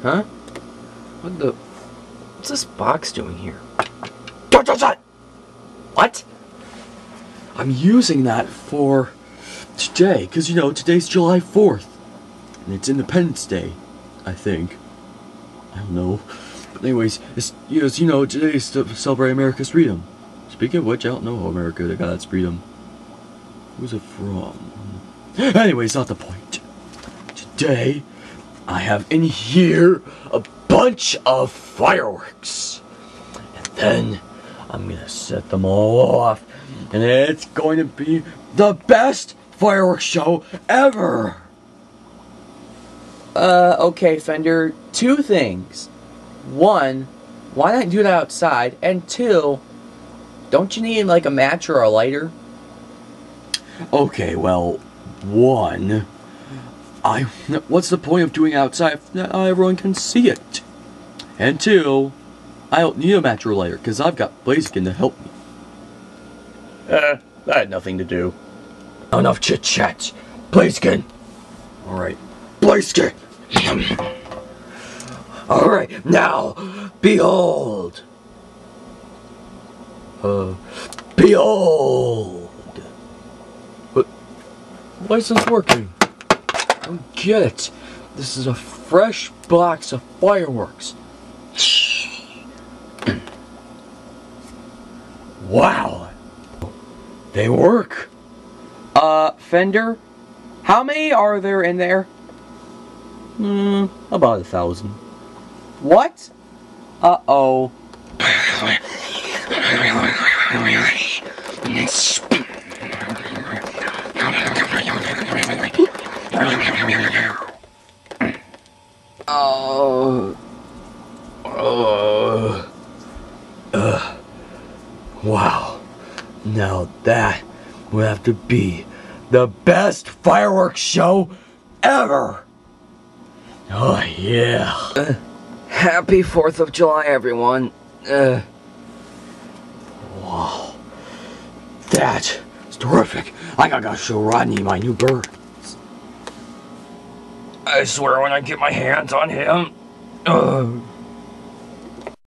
Huh? What's this box doing here? What? I'm using that for today, because, you know, today's July 4th. And it's Independence Day, I think. I don't know. But anyways, it's, you know, today's to celebrate America's freedom. Speaking of which, I don't know how America got its freedom. Who's it from? Anyways, not the point. Today, I have in here a bunch of fireworks. And then, I'm gonna set them all off. And it's going to be the best fireworks show ever! Okay, Fender, two things. One, why not do that outside? And two, don't you need, like, a match or a lighter? Okay, well, one, what's the point of doing it outside if not everyone can see it? And two, I don't need a match or a lighter, because I've got Blaziken to help me. That had nothing to do. Enough chit-chat. Blaziken! Alright, Blaziken! Alright, now, behold! Behold! Why is this working? I don't get it. This is a fresh box of fireworks. Wow! They work! Fender, how many are there in there? About 1,000. What? Uh-oh. Wow. Now that will have to be the best fireworks show ever. Oh yeah. Happy 4th of July, everyone. Wow. That is terrific. I gotta show Rodney my new bird. I swear when I get my hands on him.